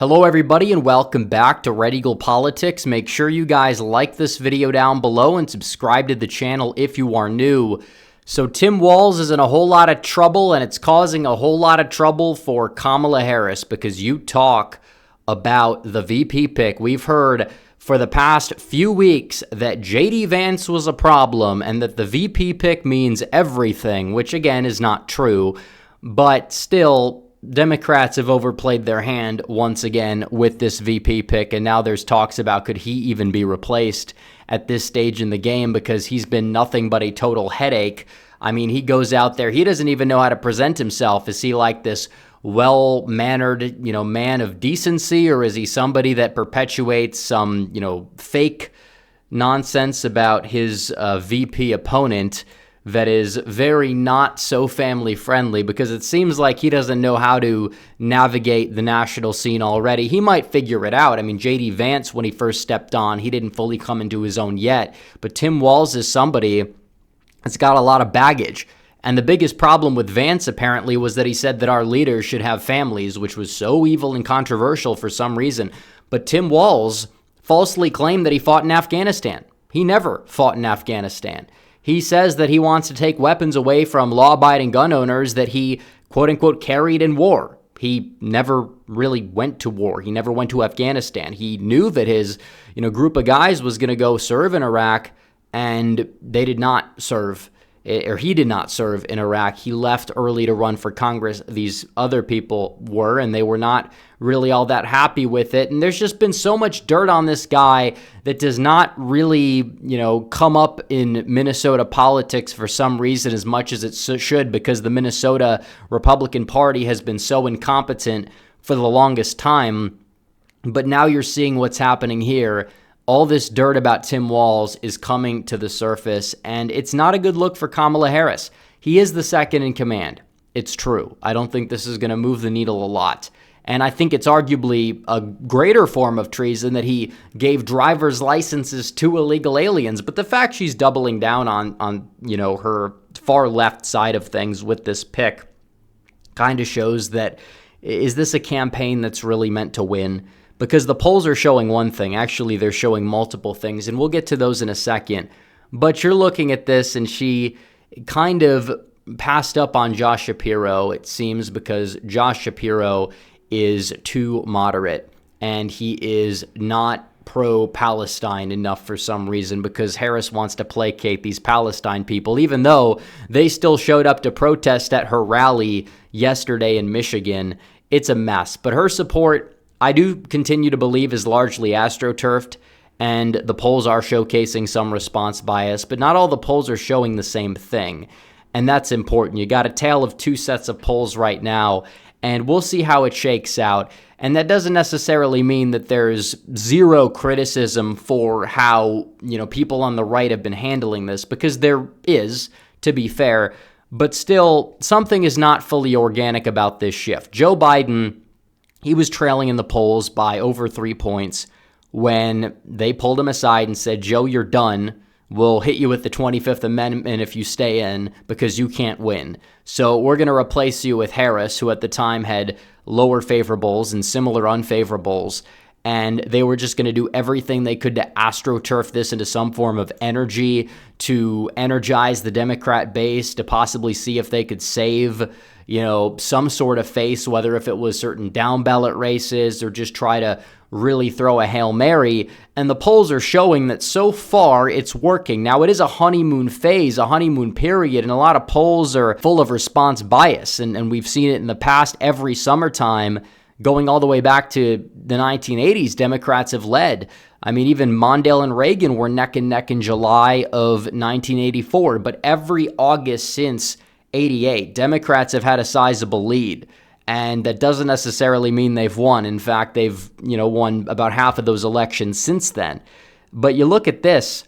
Hello everybody and welcome back to Red Eagle Politics. Make sure you guys like this video down below and subscribe to the channel if you are new. So Tim Walz is in a whole lot of trouble, and it's causing a whole lot of trouble for Kamala Harris because you talk about the VP pick. We've heard for the past few weeks that JD Vance was a problem and that the VP pick means everything, which again is not true, but still Democrats have overplayed their hand once again with this VP pick, and now there's talks about could he even be replaced at this stage in the game because he's been nothing but a total headache. I mean, he goes out there, he doesn't even know how to present himself. Is he like this well-mannered, man of decency, or is he somebody that perpetuates some, fake nonsense about his VP opponent that is very not so family friendly, because it seems like he doesn't know how to navigate the national scene already. He might figure it out. I mean, JD Vance, when he first stepped on, he didn't fully come into his own yet, but Tim Walz is somebody that's got a lot of baggage. And the biggest problem with Vance apparently was that he said that our leaders should have families, which was so evil and controversial for some reason. But Tim Walz falsely claimed that he fought in Afghanistan. He never fought in Afghanistan. He says that he wants to take weapons away from law-abiding gun owners that he, quote-unquote, carried in war. He never really went to war. He never went to Afghanistan. He knew that his, group of guys was going to go serve in Iraq, and they did not serve, or he did not serve in Iraq. He left early to run for Congress. These other people were, and they were not really all that happy with it. And there's just been so much dirt on this guy that does not really, come up in Minnesota politics for some reason as much as it should, because the Minnesota Republican Party has been so incompetent for the longest time. But now you're seeing what's happening here. All this dirt about Tim Walz is coming to the surface, and it's not a good look for Kamala Harris. He is the second in command. It's true. I don't think this is going to move the needle a lot. And I think it's arguably a greater form of treason that he gave driver's licenses to illegal aliens. But the fact she's doubling down on her far left side of things with this pick kind of shows that, is this a campaign that's really meant to win? Because the polls are showing one thing. Actually, they're showing multiple things, and we'll get to those in a second. But you're looking at this, and she kind of passed up on Josh Shapiro, it seems, because Josh Shapiro is too moderate, and he is not pro-Palestine enough for some reason, because Harris wants to placate these Palestine people, even though they still showed up to protest at her rally yesterday in Michigan. It's a mess. But her support, I do continue to believe, is largely astroturfed, and the polls are showcasing some response bias, but not all the polls are showing the same thing, and that's important. You got a tale of two sets of polls right now, and we'll see how it shakes out. And that doesn't necessarily mean that there's zero criticism for how, people on the right have been handling this, because there is, to be fair, but still, something is not fully organic about this shift. Joe Biden, he was trailing in the polls by over 3 points when they pulled him aside and said, Joe, you're done. We'll hit you with the 25th Amendment if you stay in, because you can't win. So we're going to replace you with Harris, who at the time had lower favorables and similar unfavorables. And they were just going to do everything they could to astroturf this into some form of energy, to energize the Democrat base, to possibly see if they could save, some sort of face, whether if it was certain down ballot races or just try to really throw a Hail Mary. And the polls are showing that so far it's working. Now, it is a honeymoon phase, a honeymoon period, and a lot of polls are full of response bias. And we've seen it in the past every summertime, going all the way back to the 1980s, Democrats have led. I mean, even Mondale and Reagan were neck and neck in July of 1984, but every August since 88, Democrats have had a sizable lead. And that doesn't necessarily mean they've won. In fact, they've, won about half of those elections since then. But you look at this,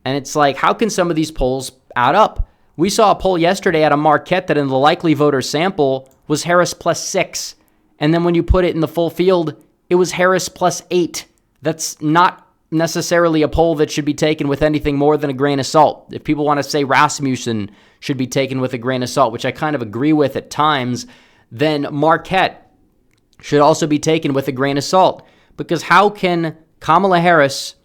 and it's like, how can some of these polls add up? We saw a poll yesterday at a Marquette that in the likely voter sample was Harris +6. And then when you put it in the full field, it was Harris +8. That's not necessarily a poll that should be taken with anything more than a grain of salt. If people want to say Rasmussen should be taken with a grain of salt, which I kind of agree with at times, then Marquette should also be taken with a grain of salt, because how can Kamala Harris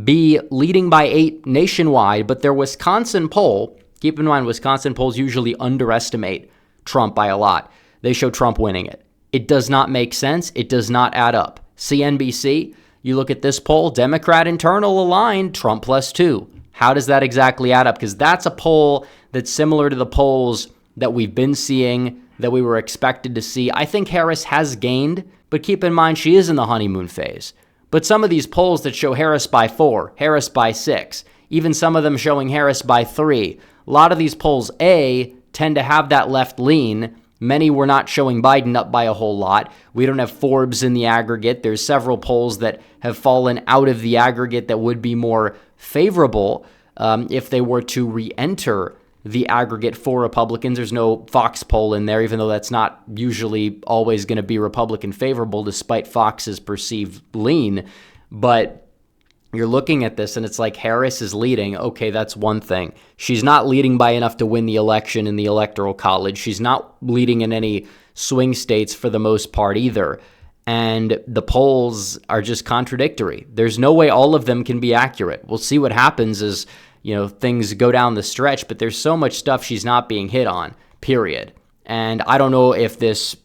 be leading by 8 nationwide, but their Wisconsin poll, keep in mind Wisconsin polls usually underestimate Trump by a lot. They show Trump winning it. It does not make sense. It does not add up. CNBC, you look at this poll, Democrat internal aligned, Trump +2. How does that exactly add up? Because that's a poll that's similar to the polls that we've been seeing, that we were expected to see. I think Harris has gained, but keep in mind she is in the honeymoon phase. But some of these polls that show Harris by 4, Harris by 6, even some of them showing Harris by 3, a lot of these polls, tend to have that left lean. Many were not showing Biden up by a whole lot. We don't have Forbes in the aggregate. There's several polls that have fallen out of the aggregate that would be more favorable if they were to re-enter the aggregate for Republicans. There's no Fox poll in there, even though that's not usually always going to be Republican favorable, despite Fox's perceived lean. But you're looking at this and it's like Harris is leading. Okay, that's one thing. She's not leading by enough to win the election in the Electoral College. She's not leading in any swing states for the most part either. And the polls are just contradictory. There's no way all of them can be accurate. We'll see what happens as, things go down the stretch, but there's so much stuff she's not being hit on, period. And I don't know if this,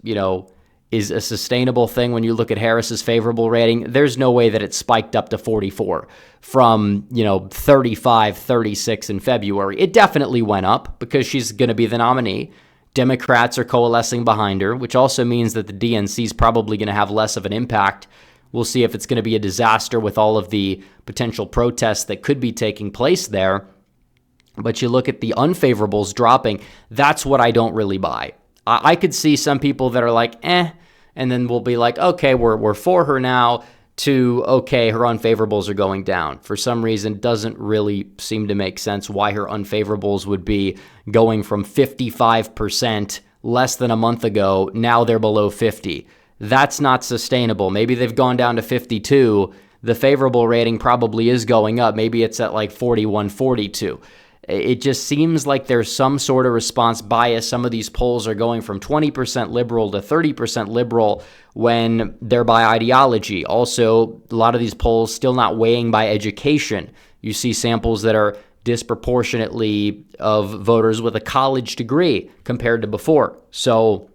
is a sustainable thing when you look at Harris's favorable rating. There's no way that it spiked up to 44 from, 35, 36 in February. It definitely went up because she's going to be the nominee. Democrats are coalescing behind her, which also means that the DNC is probably going to have less of an impact. We'll see if it's going to be a disaster with all of the potential protests that could be taking place there. But you look at the unfavorables dropping, that's what I don't really buy. I could see some people that are like, and then we'll be like, okay, we're for her now, to, okay, her unfavorables are going down. For some reason, it doesn't really seem to make sense why her unfavorables would be going from 55% less than a month ago, now they're below 50. That's not sustainable. Maybe they've gone down to 52. The favorable rating probably is going up. Maybe it's at like 41, 42. It just seems like there's some sort of response bias. Some of these polls are going from 20% liberal to 30% liberal when they're by ideology. Also, a lot of these polls still not weighing by education. You see samples that are disproportionately of voters with a college degree compared to before. So,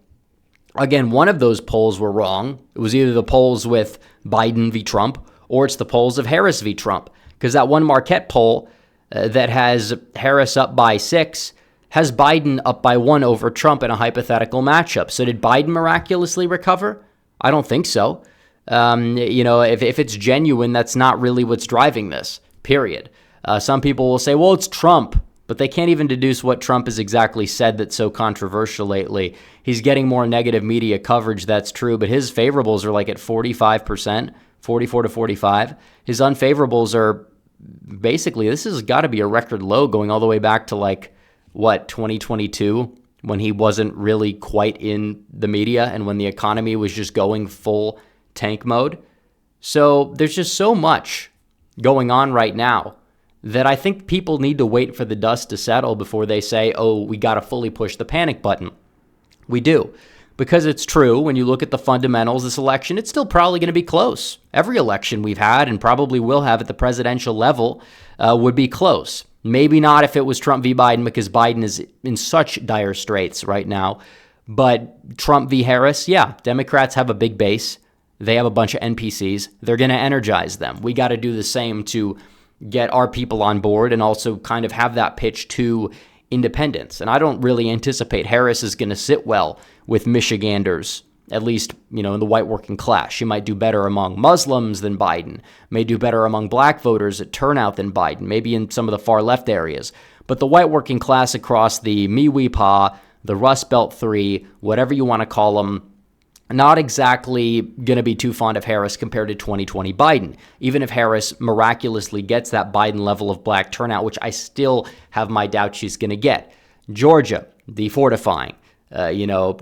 again, one of those polls were wrong. It was either the polls with Biden v. Trump or it's the polls of Harris v. Trump. Because that one Marquette poll that has Harris up by 6 has Biden up by 1 over Trump in a hypothetical matchup. So did Biden miraculously recover? I don't think so. If it's genuine, that's not really what's driving this, period. Some people will say, well, it's Trump, but they can't even deduce what Trump has exactly said that's so controversial lately. He's getting more negative media coverage, that's true, but his favorables are like at 45%, 44 to 45. His unfavorables are basically, this has got to be a record low going all the way back to 2022, when he wasn't really quite in the media and when the economy was just going full tank mode. So there's just so much going on right now that I think people need to wait for the dust to settle before they say, oh, we got to fully push the panic button. We do. Because it's true, when you look at the fundamentals, this election, it's still probably going to be close. Every election we've had and probably will have at the presidential level would be close. Maybe not if it was Trump v. Biden, because Biden is in such dire straits right now. But Trump v. Harris, yeah, Democrats have a big base. They have a bunch of NPCs. They're going to energize them. We got to do the same to get our people on board and also kind of have that pitch to independents. And I don't really anticipate Harris is going to sit well with Michiganders, at least, in the white working class. She might do better among Muslims than Biden, may do better among black voters at turnout than Biden, maybe in some of the far left areas. But the white working class across the MiWi-Pa, the Rust Belt 3, whatever you want to call them, not exactly going to be too fond of Harris compared to 2020 Biden. Even if Harris miraculously gets that Biden level of black turnout, which I still have my doubts she's going to get. Georgia, the fortifying.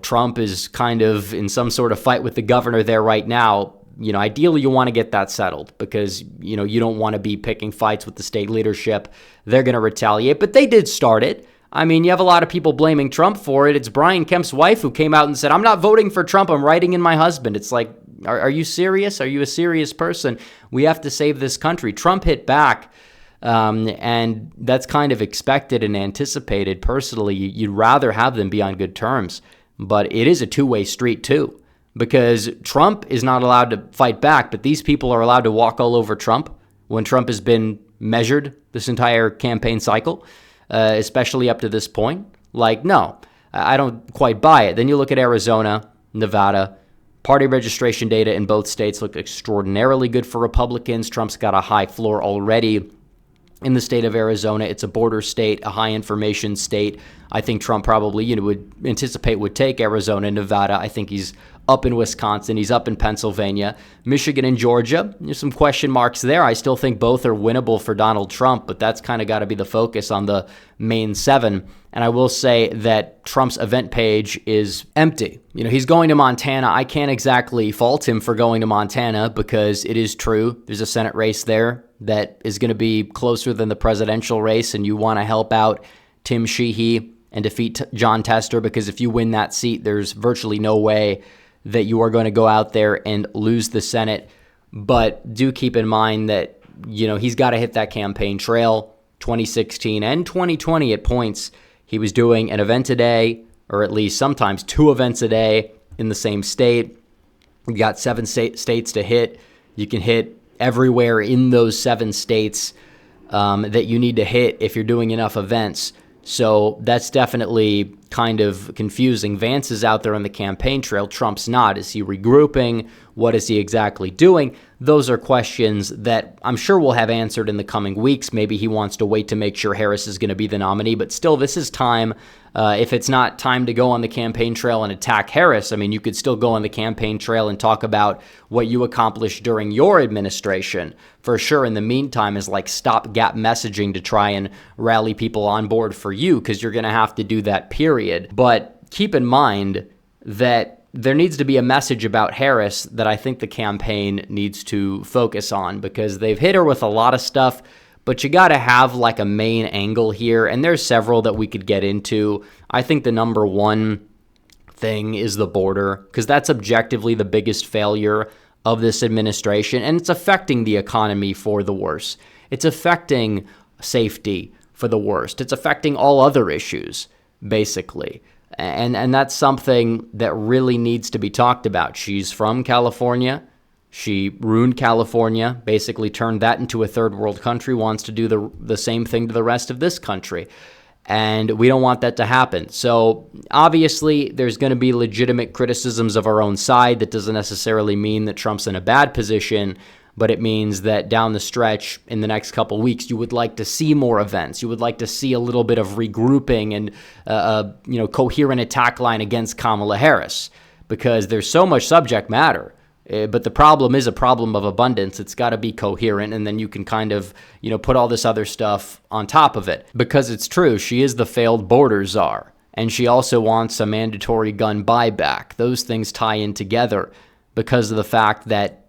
Trump is kind of in some sort of fight with the governor there right now. Ideally you want to get that settled because, you don't want to be picking fights with the state leadership. They're going to retaliate, but they did start it. I mean, you have a lot of people blaming Trump for it. It's Brian Kemp's wife who came out and said, I'm not voting for Trump. I'm writing in my husband. It's like, are you serious? Are you a serious person? We have to save this country. Trump hit back, and that's kind of expected and anticipated. Personally, you'd rather have them be on good terms. But it is a two-way street, too, because Trump is not allowed to fight back, but these people are allowed to walk all over Trump when Trump has been measured this entire campaign cycle. Especially up to this point. Like, no, I don't quite buy it. Then you look at Arizona, Nevada. Party registration data in both states look extraordinarily good for Republicans. Trump's got a high floor already in the state of Arizona. It's a border state, a high information state. I think Trump probably, would anticipate would take Arizona and Nevada. I think he's up in Wisconsin. He's up in Pennsylvania. Michigan and Georgia, there's some question marks there. I still think both are winnable for Donald Trump, but that's kind of got to be the focus on the main 7. And I will say that Trump's event page is empty. He's going to Montana. I can't exactly fault him for going to Montana because it is true. There's a Senate race there that is going to be closer than the presidential race, and you want to help out Tim Sheehy and defeat John Tester, because if you win that seat, there's virtually no way that you are going to go out there and lose the Senate. But do keep in mind that, he's got to hit that campaign trail. 2016 and 2020 at points, he was doing an event a day, or at least sometimes 2 events a day in the same state. You got 7 states to hit. You can hit everywhere in those 7 states that you need to hit if you're doing enough events. So that's definitely kind of confusing. Vance is out there on the campaign trail. Trump's not. Is he regrouping? What is he exactly doing? Those are questions that I'm sure we'll have answered in the coming weeks. Maybe he wants to wait to make sure Harris is going to be the nominee, but still, this is time. If it's not time to go on the campaign trail and attack Harris, I mean, you could still go on the campaign trail and talk about what you accomplished during your administration. For sure, in the meantime, is like stopgap messaging to try and rally people on board for you, because you're going to have to do that, period. But keep in mind that there needs to be a message about Harris that I think the campaign needs to focus on, because they've hit her with a lot of stuff, but you got to have like a main angle here, and there's several that we could get into. I think the number one thing is the border, because that's objectively the biggest failure of this administration, and it's affecting the economy for the worse. It's affecting safety for the worst. It's affecting all other issues, basically. And that's something that really needs to be talked about. She's from California. She ruined California, basically turned that into a third world country, wants to do the same thing to the rest of this country. And we don't want that to happen. So obviously, there's going to be legitimate criticisms of our own side. That doesn't necessarily mean that Trump's in a bad position, but it means that down the stretch in the next couple of weeks, you would like to see more events. You would like to see a little bit of regrouping and coherent attack line against Kamala Harris, because there's so much subject matter. But the problem is a problem of abundance. It's got to be coherent, and then you can kind of, put all this other stuff on top of it. Because it's true, she is the failed border czar, and she also wants a mandatory gun buyback. Those things tie in together because of the fact that,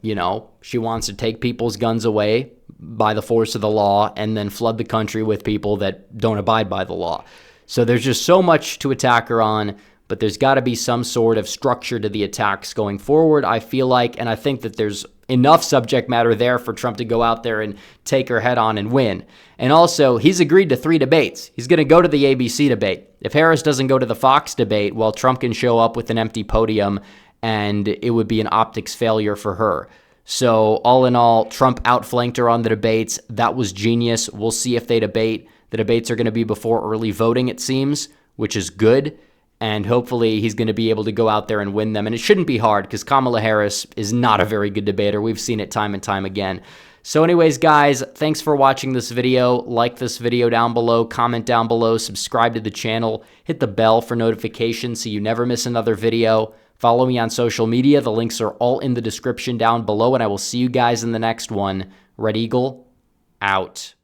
she wants to take people's guns away by the force of the law and then flood the country with people that don't abide by the law. So there's just so much to attack her on. But there's got to be some sort of structure to the attacks going forward, I feel like, and I think that there's enough subject matter there for Trump to go out there and take her head on and win. And also, he's agreed to 3 debates. He's going to go to the ABC debate. If Harris doesn't go to the Fox debate, well, Trump can show up with an empty podium, and it would be an optics failure for her. So all in all, Trump outflanked her on the debates. That was genius. We'll see if they debate. The debates are going to be before early voting, it seems, which is good. And hopefully he's going to be able to go out there and win them. And it shouldn't be hard, because Kamala Harris is not a very good debater. We've seen it time and time again. So anyways, guys, thanks for watching this video. Like this video down below, comment down below, subscribe to the channel, hit the bell for notifications so you never miss another video. Follow me on social media. The links are all in the description down below, and I will see you guys in the next one. Red Eagle, out.